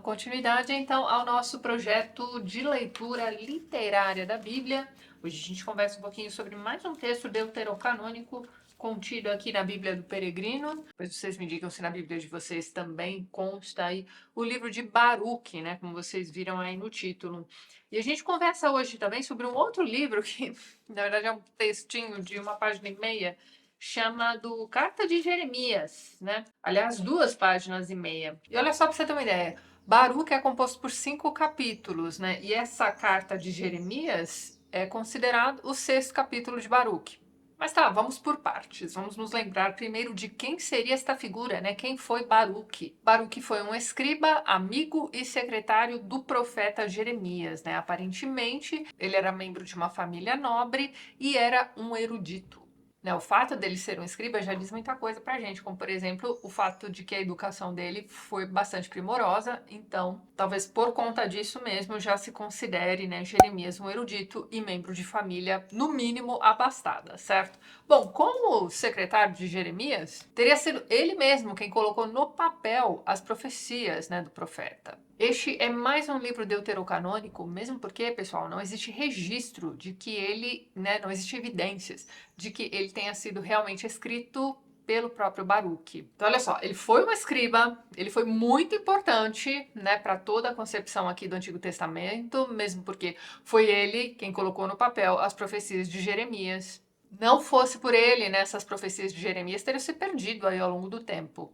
continuidade, então, ao nosso projeto de leitura literária da Bíblia. Hoje a gente conversa um pouquinho sobre mais um texto deuterocanônico contido aqui na Bíblia do Peregrino. Depois vocês me digam se na Bíblia de vocês também consta aí o livro de Baruque, né? Como vocês viram aí no título. E a gente conversa hoje também sobre um outro livro que, na verdade, é um textinho de 1,5 página, chamado Carta de Jeremias, né? Aliás, 2,5 páginas. E olha só para você ter uma ideia, Baruque é composto por 5 capítulos, né? E essa carta de Jeremias é considerado o 6º capítulo de Baruque. Mas tá, vamos por partes. Vamos nos lembrar primeiro de quem seria esta figura, né? Quem foi Baruque? Baruque foi um escriba, amigo e secretário do profeta Jeremias, né? Aparentemente, ele era membro de uma família nobre e era um erudito. Né, o fato dele ser um escriba já diz muita coisa pra gente, como por exemplo o fato de que a educação dele foi bastante primorosa, então talvez por conta disso mesmo já se considere, né, Jeremias um erudito e membro de família no mínimo abastada, certo? Bom, como secretário de Jeremias, teria sido ele mesmo quem colocou no papel as profecias, né, do profeta. Este é mais um livro deuterocanônico, mesmo porque, pessoal, não existe registro de que ele, né, não existe evidências de que ele tenha sido realmente escrito pelo próprio Baruque. Então, olha só, ele foi um escriba, ele foi muito importante, né, para toda a concepção aqui do Antigo Testamento, mesmo porque foi ele quem colocou no papel as profecias de Jeremias. Não fosse por ele, né, essas profecias de Jeremias teriam se perdido aí ao longo do tempo.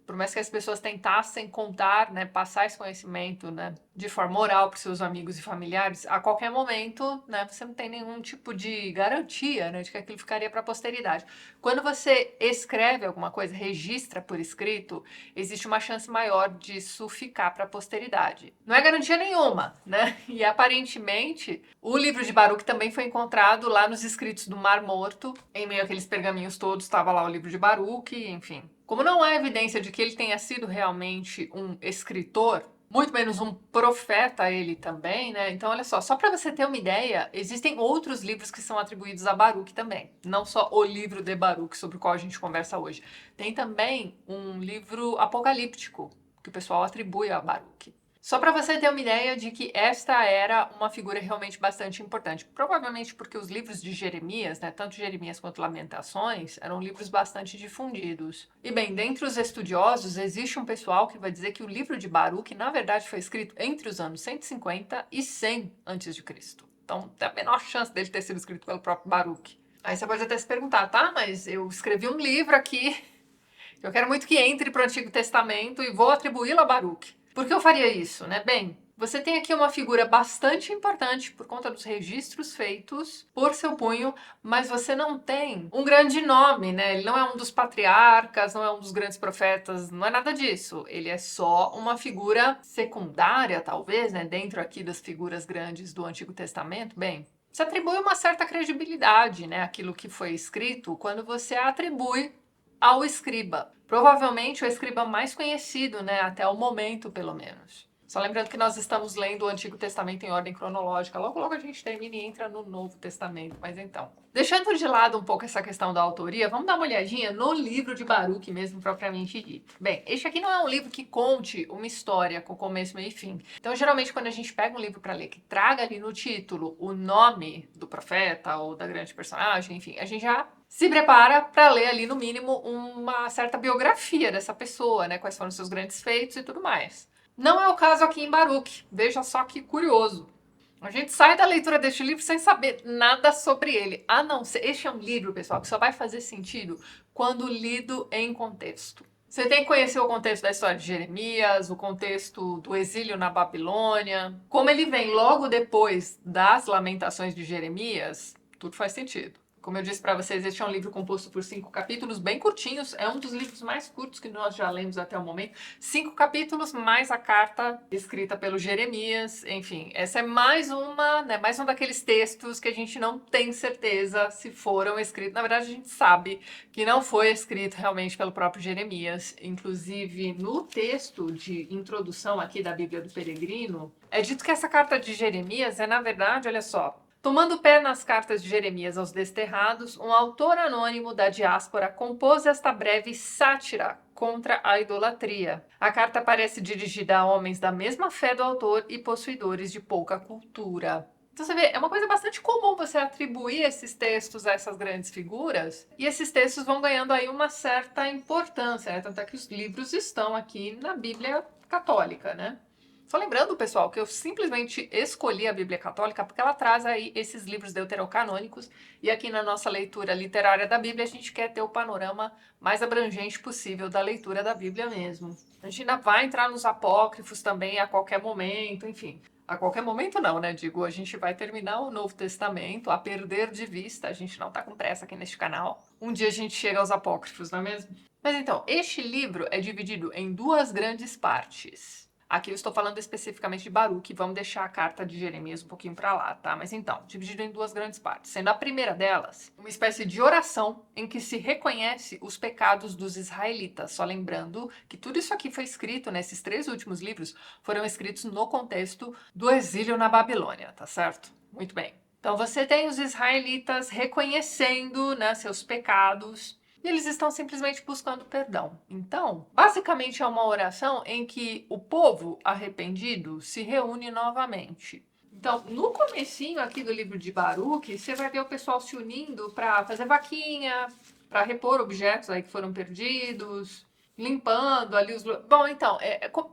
Por mais que as pessoas tentassem contar, né, passar esse conhecimento, né, de forma oral para os seus amigos e familiares, a qualquer momento, né, você não tem nenhum tipo de garantia, né, de que aquilo ficaria para a posteridade. Quando você escreve alguma coisa, registra por escrito, existe uma chance maior disso ficar para a posteridade. Não é garantia nenhuma, né? E aparentemente, o livro de Baruque também foi encontrado lá nos escritos do Mar Morto, em meio àqueles pergaminhos todos, estava lá o livro de Baruque, enfim. Como não há evidência de que ele tenha sido realmente um escritor, muito menos um profeta ele também, né? Então, olha só para você ter uma ideia, existem outros livros que são atribuídos a Baruque também. Não só o livro de Baruque, sobre o qual a gente conversa hoje. Tem também um livro apocalíptico, que o pessoal atribui a Baruque. Só para você ter uma ideia de que esta era uma figura realmente bastante importante. Provavelmente porque os livros de Jeremias, né, tanto Jeremias quanto Lamentações, eram livros bastante difundidos. E bem, dentre os estudiosos, existe um pessoal que vai dizer que o livro de Baruque, na verdade, foi escrito entre os anos 150 e 100 a.C. Então, tem a menor chance dele ter sido escrito pelo próprio Baruque. Aí você pode até se perguntar, tá, mas eu escrevi um livro aqui, eu quero muito que entre para o Antigo Testamento e vou atribuí-lo a Baruque. Por que eu faria isso, né? Bem, você tem aqui uma figura bastante importante por conta dos registros feitos por seu punho, mas você não tem um grande nome, né? Ele não é um dos patriarcas, não é um dos grandes profetas, não é nada disso. Ele é só uma figura secundária, talvez, né? Dentro aqui das figuras grandes do Antigo Testamento. Bem, você atribui uma certa credibilidade, né? Àquilo que foi escrito quando você atribui ao escriba. Provavelmente o escriba mais conhecido, né, até o momento, pelo menos. Só lembrando que nós estamos lendo o Antigo Testamento em ordem cronológica. Logo, logo a gente termina e entra no Novo Testamento. Mas então, deixando de lado um pouco essa questão da autoria, vamos dar uma olhadinha no livro de Baruque mesmo, propriamente dito. Bem, este aqui não é um livro que conte uma história com começo, meio e fim. Então, geralmente, quando a gente pega um livro para ler que traga ali no título o nome do profeta ou da grande personagem, enfim, a gente já se prepara para ler ali, no mínimo, uma certa biografia dessa pessoa, né? Quais foram os seus grandes feitos e tudo mais. Não é o caso aqui em Baruque. Veja só que curioso. A gente sai da leitura deste livro sem saber nada sobre ele, a não ser... Este é um livro, pessoal, que só vai fazer sentido quando lido em contexto. Você tem que conhecer o contexto da história de Jeremias, o contexto do exílio na Babilônia. Como ele vem logo depois das Lamentações de Jeremias, tudo faz sentido. Como eu disse para vocês, este é um livro composto por 5 capítulos, bem curtinhos. É um dos livros mais curtos que nós já lemos até o momento. 5 capítulos, mais a carta escrita pelo Jeremias. Enfim, essa é mais uma, né, mais um daqueles textos que a gente não tem certeza se foram escritos. Na verdade, a gente sabe que não foi escrito realmente pelo próprio Jeremias. Inclusive, no texto de introdução aqui da Bíblia do Peregrino, é dito que essa carta de Jeremias é, na verdade, olha só, Tomando pé nas cartas de Jeremias aos desterrados, um autor anônimo da diáspora compôs esta breve sátira contra a idolatria. A carta parece dirigida a homens da mesma fé do autor e possuidores de pouca cultura. Então você vê, é uma coisa bastante comum você atribuir esses textos a essas grandes figuras, e esses textos vão ganhando aí uma certa importância, né? Tanto é que os livros estão aqui na Bíblia Católica, né? Só lembrando, pessoal, que eu simplesmente escolhi a Bíblia Católica porque ela traz aí esses livros deuterocanônicos, e aqui na nossa leitura literária da Bíblia a gente quer ter o panorama mais abrangente possível da leitura da Bíblia mesmo. A gente ainda vai entrar nos apócrifos também a qualquer momento, enfim. A qualquer momento não, né? Digo, a gente vai terminar o Novo Testamento a perder de vista, a gente não tá com pressa aqui neste canal. Um dia a gente chega aos apócrifos, não é mesmo? Mas então, este livro é dividido em duas grandes partes. Aqui eu estou falando especificamente de Baruque, vamos deixar a carta de Jeremias um pouquinho para lá, tá? Mas então, dividido em duas grandes partes, sendo a primeira delas uma espécie de oração em que se reconhece os pecados dos israelitas. Só lembrando que tudo isso aqui foi escrito, nesses 3 últimos livros, foram escritos no contexto do exílio na Babilônia, tá certo? Muito bem. Então você tem os israelitas reconhecendo, né, seus pecados, e eles estão simplesmente buscando perdão. Então, basicamente é uma oração em que o povo arrependido se reúne novamente. Então, no comecinho aqui do livro de Baruque, você vai ver o pessoal se unindo para fazer vaquinha, para repor objetos aí que foram perdidos, limpando ali os... Bom, então,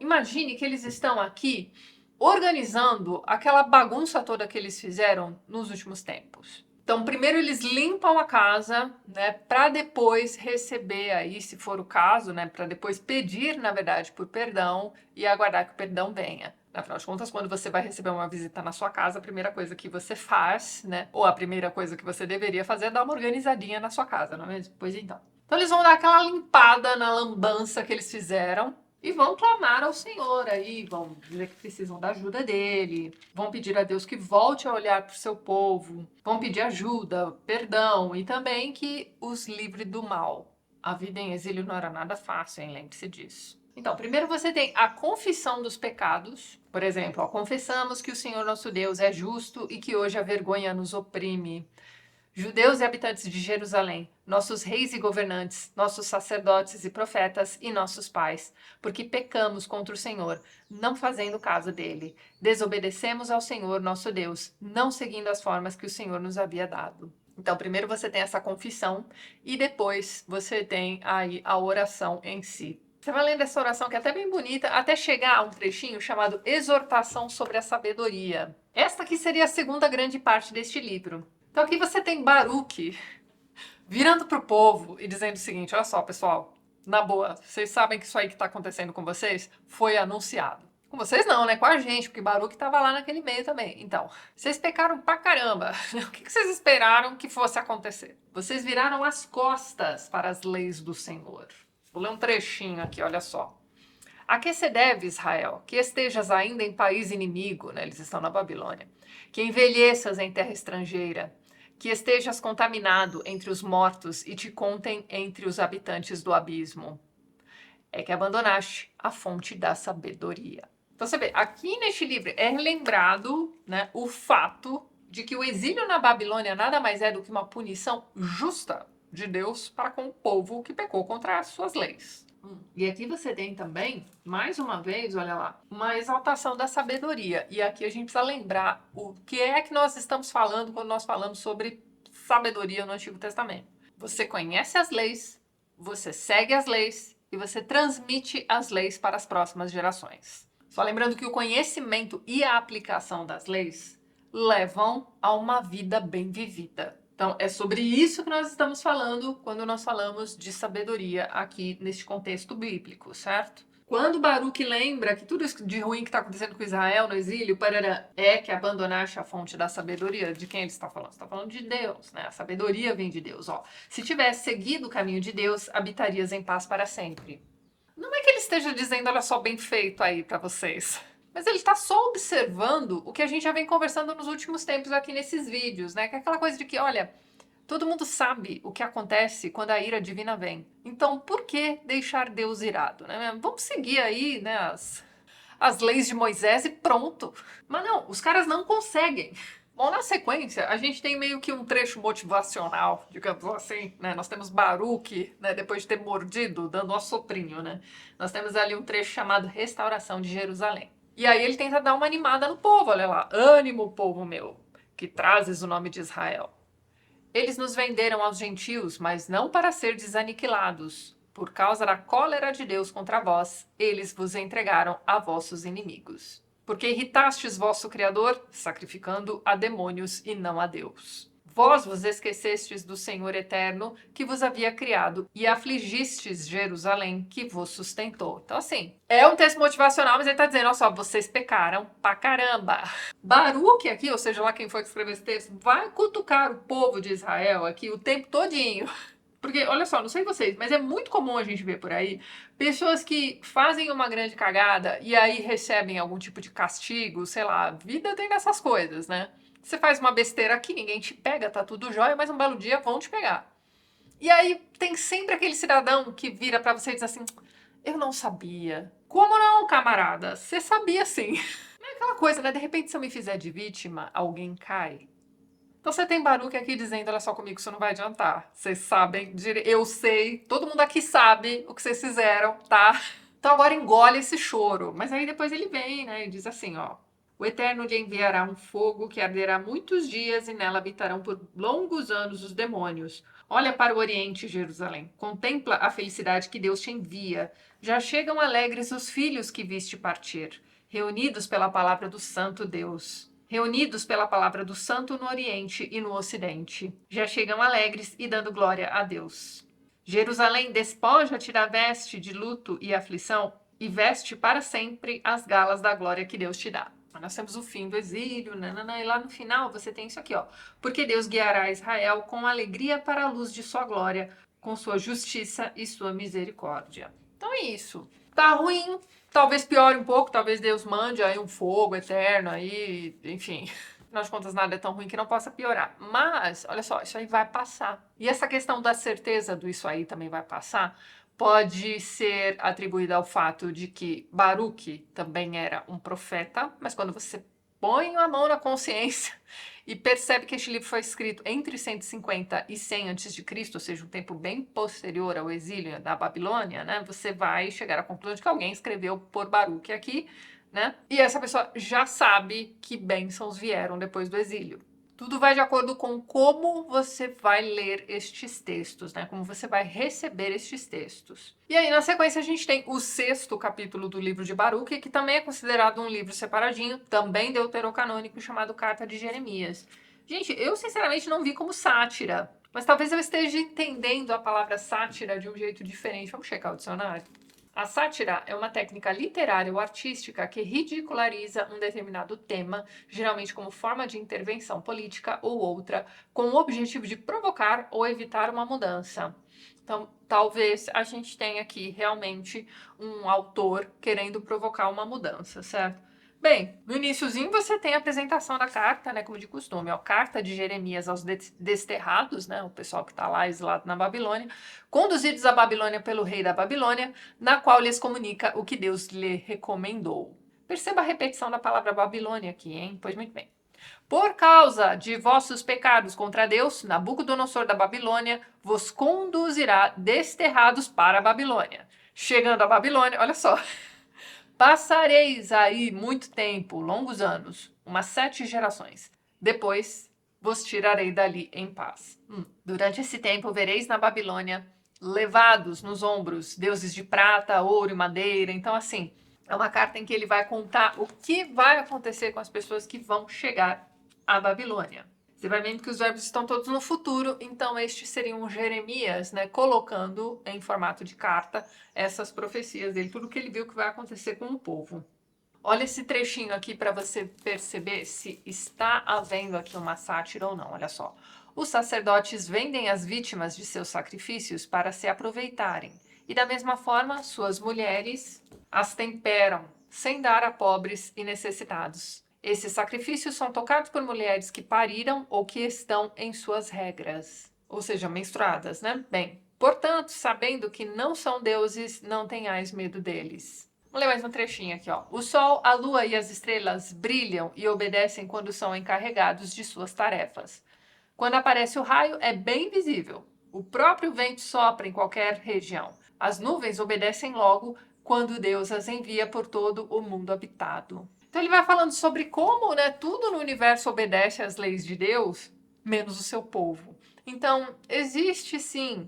imagine que eles estão aqui organizando aquela bagunça toda que eles fizeram nos últimos tempos. Então, primeiro eles limpam a casa, né, para depois receber aí, se for o caso, né, para depois pedir, na verdade, por perdão e aguardar que o perdão venha. Afinal de contas, quando você vai receber uma visita na sua casa, a primeira coisa que você faz, né, ou a primeira coisa que você deveria fazer é dar uma organizadinha na sua casa, não é mesmo? Pois então. Então eles vão dar aquela limpada na lambança que eles fizeram, e vão clamar ao Senhor aí, vão dizer que precisam da ajuda dele, vão pedir a Deus que volte a olhar para o seu povo, vão pedir ajuda, perdão e também que os livre do mal. A vida em exílio não era nada fácil, hein? Lembre-se disso. Então, primeiro você tem a confissão dos pecados. Por exemplo, confessamos que o Senhor nosso Deus é justo e que hoje a vergonha nos oprime. Judeus e habitantes de Jerusalém, nossos reis e governantes, nossos sacerdotes e profetas e nossos pais, porque pecamos contra o Senhor, não fazendo caso dele. Desobedecemos ao Senhor nosso Deus, não seguindo as formas que o Senhor nos havia dado. Então, primeiro você tem essa confissão e depois você tem aí a oração em si. Você vai lendo essa oração que é até bem bonita, até chegar a um trechinho chamado Exortação sobre a Sabedoria. Esta aqui seria a segunda grande parte deste livro. Então aqui você tem Baruque virando para o povo e dizendo o seguinte, olha só, pessoal, na boa, vocês sabem que isso aí que está acontecendo com vocês foi anunciado. Com vocês não, né? Com a gente, porque Baruque estava lá naquele meio também. Então, vocês pecaram pra caramba. O que vocês esperaram que fosse acontecer? Vocês viraram as costas para as leis do Senhor. Vou ler um trechinho aqui, olha só. A que se deve, Israel, que estejas ainda em país inimigo, né? Eles estão na Babilônia, que envelheças em terra estrangeira, que estejas contaminado entre os mortos e te contem entre os habitantes do abismo. É que abandonaste a fonte da sabedoria. Então você vê, aqui neste livro é lembrado, né, o fato de que o exílio na Babilônia nada mais é do que uma punição justa de Deus para com o povo que pecou contra as suas leis. E aqui você tem também, mais uma vez, olha lá, uma exaltação da sabedoria. E aqui a gente precisa lembrar o que é que nós estamos falando quando nós falamos sobre sabedoria no Antigo Testamento. Você conhece as leis, você segue as leis e você transmite as leis para as próximas gerações. Só lembrando que o conhecimento e a aplicação das leis levam a uma vida bem vivida. Então, é sobre isso que nós estamos falando quando nós falamos de sabedoria aqui neste contexto bíblico, certo? Quando Baruque lembra que tudo isso de ruim que está acontecendo com Israel no exílio, é que abandonaste a fonte da sabedoria, de quem ele está falando? Está falando de Deus, né? A sabedoria vem de Deus. Ó, se tivesse seguido o caminho de Deus, habitarias em paz para sempre. Não é que ele esteja dizendo, olha só, bem feito aí para vocês. Mas ele está só observando o que a gente já vem conversando nos últimos tempos aqui nesses vídeos, né? Que é aquela coisa de que, olha, todo mundo sabe o que acontece quando a ira divina vem. Então, por que deixar Deus irado, né? Vamos seguir aí, né, as leis de Moisés e pronto. Mas não, os caras não conseguem. Bom, na sequência, a gente tem meio que um trecho motivacional, digamos assim, né? Nós temos Baruque, né, depois de ter mordido, dando um assoprinho, né? Nós temos ali um trecho chamado Restauração de Jerusalém. E aí ele tenta dar uma animada no povo, olha lá. Ânimo, povo meu, que trazes o nome de Israel. Eles nos venderam aos gentios, mas não para ser desaniquilados. Por causa da cólera de Deus contra vós, eles vos entregaram a vossos inimigos. Porque irritastes vosso Criador, sacrificando a demônios e não a Deus. Vós vos esquecestes do Senhor eterno, que vos havia criado, e afligistes Jerusalém, que vos sustentou. Então, assim, é um texto motivacional, mas ele tá dizendo, olha só, vocês pecaram pra caramba. Baruque aqui, ou seja lá quem foi que escreveu esse texto, vai cutucar o povo de Israel aqui o tempo todinho. Porque, olha só, não sei vocês, mas é muito comum a gente ver por aí pessoas que fazem uma grande cagada e aí recebem algum tipo de castigo, sei lá, a vida tem dessas coisas, né? Você faz uma besteira aqui, ninguém te pega, tá tudo jóia, mas um belo dia vão te pegar. E aí tem sempre aquele cidadão que vira pra você e diz assim: eu não sabia. Como não, camarada? Você sabia sim. Não é aquela coisa, né? De repente, se eu me fizer de vítima, alguém cai. Então você tem Baruque aqui dizendo, olha só comigo, isso não vai adiantar. Vocês sabem, eu sei, todo mundo aqui sabe o que vocês fizeram, tá? Então agora engole esse choro. Mas aí depois ele vem, né, e diz assim, ó. O Eterno lhe enviará um fogo que arderá muitos dias e nela habitarão por longos anos os demônios. Olha para o Oriente, Jerusalém. Contempla a felicidade que Deus te envia. Já chegam alegres os filhos que viste partir, reunidos pela palavra do Santo Deus. Reunidos pela palavra do Santo no Oriente e no Ocidente. Já chegam alegres e dando glória a Deus. Jerusalém, despoja-te da veste de luto e aflição e veste para sempre as galas da glória que Deus te dá. Nós temos o fim do exílio, nanana, e lá no final você tem isso aqui, ó. Porque Deus guiará Israel com alegria para a luz de sua glória, com sua justiça e sua misericórdia. Então é isso. Tá ruim, talvez piore um pouco, talvez Deus mande aí um fogo eterno aí, enfim. Afinal de contas, nada é tão ruim que não possa piorar. Mas, olha só, isso aí vai passar. E essa questão da certeza do isso aí também vai passar pode ser atribuída ao fato de que Baruque também era um profeta, mas quando você põe a mão na consciência e percebe que este livro foi escrito entre 150 e 100 a.C., ou seja, um tempo bem posterior ao exílio da Babilônia, né? Você vai chegar à conclusão de que alguém escreveu por Baruque aqui, né? E essa pessoa já sabe que bênçãos vieram depois do exílio. Tudo vai de acordo com como você vai ler estes textos, né? Como você vai receber estes textos. E aí, na sequência, a gente tem o 6º capítulo do livro de Baruque, que também é considerado um livro separadinho, também deuterocanônico, chamado Carta de Jeremias. Gente, eu sinceramente não vi como sátira, mas talvez eu esteja entendendo a palavra sátira de um jeito diferente. Vamos checar o dicionário? A sátira é uma técnica literária ou artística que ridiculariza um determinado tema, geralmente como forma de intervenção política ou outra, com o objetivo de provocar ou evitar uma mudança. Então, talvez a gente tenha aqui realmente um autor querendo provocar uma mudança, certo? Bem, no iniciozinho você tem a apresentação da carta, né, como de costume, ó, carta de Jeremias aos desterrados, né, o pessoal que está lá exilado na Babilônia, conduzidos à Babilônia pelo rei da Babilônia, na qual lhes comunica o que Deus lhe recomendou. Perceba a repetição da palavra Babilônia aqui, hein? Pois muito bem. Por causa de vossos pecados contra Deus, Nabucodonosor da Babilônia vos conduzirá desterrados para a Babilônia. Chegando à Babilônia, olha só, passareis aí muito tempo, longos anos, umas 7 gerações. Depois vos tirarei dali em paz. Durante esse tempo vereis na Babilônia levados nos ombros deuses de prata, ouro e madeira. Então, assim, é uma carta em que ele vai contar o que vai acontecer com as pessoas que vão chegar à Babilônia. Você vai vendo que os verbos estão todos no futuro, então este seria um Jeremias, né, colocando em formato de carta essas profecias dele, tudo que ele viu que vai acontecer com o povo. Olha esse trechinho aqui para você perceber se está havendo aqui uma sátira ou não, olha só. Os sacerdotes vendem as vítimas de seus sacrifícios para se aproveitarem, e da mesma forma suas mulheres as temperam, sem dar a pobres e necessitados. Esses sacrifícios são tocados por mulheres que pariram ou que estão em suas regras, ou seja, menstruadas, né? Bem, portanto, sabendo que não são deuses, não tenhais medo deles. Vamos ler mais um trechinho aqui, ó. O sol, a lua e as estrelas brilham e obedecem quando são encarregados de suas tarefas. Quando aparece o raio, é bem visível. O próprio vento sopra em qualquer região. As nuvens obedecem logo quando Deus as envia por todo o mundo habitado. Então ele vai falando sobre como, né, tudo no universo obedece às leis de Deus, menos o seu povo. Então, existe sim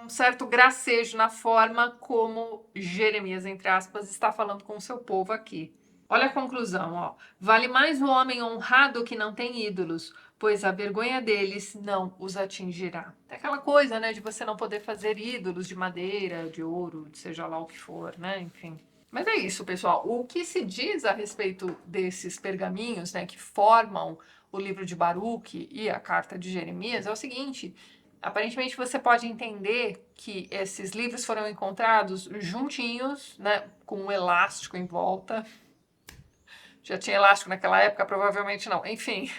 um certo gracejo na forma como Jeremias, entre aspas, está falando com o seu povo aqui. Olha a conclusão, ó. Vale mais o homem honrado que não tem ídolos, pois a vergonha deles não os atingirá. É aquela coisa, né, de você não poder fazer ídolos de madeira, de ouro, de seja lá o que for, né, enfim. Mas é isso, pessoal. O que se diz a respeito desses pergaminhos, né, que formam o livro de Baruque e a carta de Jeremias é o seguinte: aparentemente você pode entender que esses livros foram encontrados juntinhos, né, com um elástico em volta. Já tinha elástico naquela época? Provavelmente não. Enfim,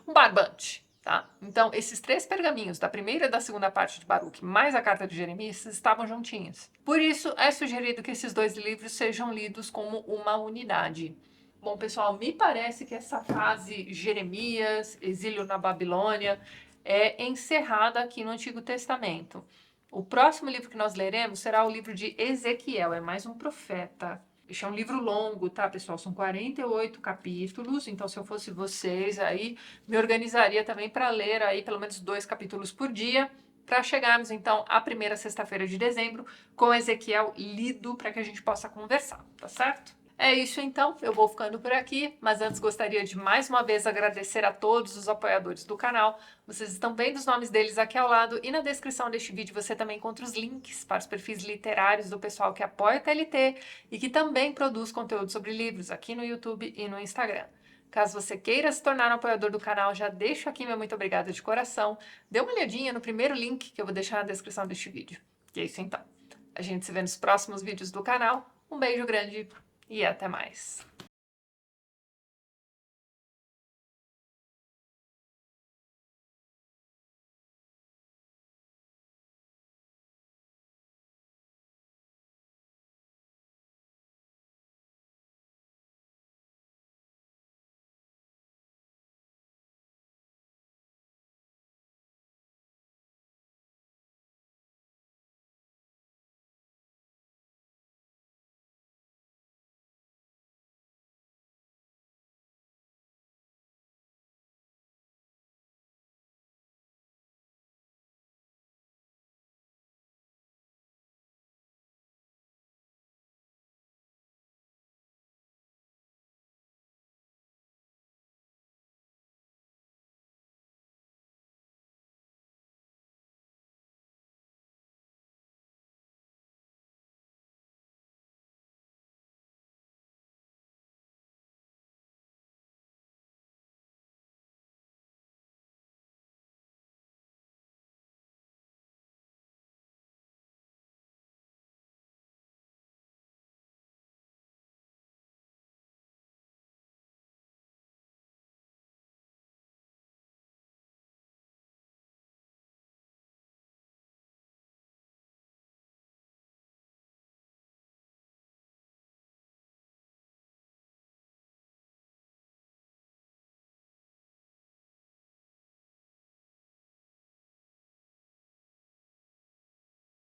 um barbante, tá? Então, esses 3 pergaminhos, da primeira e da segunda parte de Baruque, mais a carta de Jeremias, estavam juntinhos. Por isso, é sugerido que esses 2 livros sejam lidos como uma unidade. Bom, pessoal, me parece que essa fase Jeremias, exílio na Babilônia, é encerrada aqui no Antigo Testamento. O próximo livro que nós leremos será o livro de Ezequiel, é mais um profeta. Este é um livro longo, tá, pessoal? São 48 capítulos, então se eu fosse vocês aí, me organizaria também para ler aí pelo menos 2 capítulos por dia, para chegarmos então à primeira sexta-feira de dezembro com Ezequiel lido para que a gente possa conversar, tá certo? É isso então, eu vou ficando por aqui, mas antes gostaria de mais uma vez agradecer a todos os apoiadores do canal. Vocês estão vendo os nomes deles aqui ao lado e na descrição deste vídeo você também encontra os links para os perfis literários do pessoal que apoia a TLT e que também produz conteúdo sobre livros aqui no YouTube e no Instagram. Caso você queira se tornar um apoiador do canal, já deixo aqui meu muito obrigada de coração. Dê uma olhadinha no primeiro link que eu vou deixar na descrição deste vídeo. E é isso então. A gente se vê nos próximos vídeos do canal. Um beijo grande e até mais.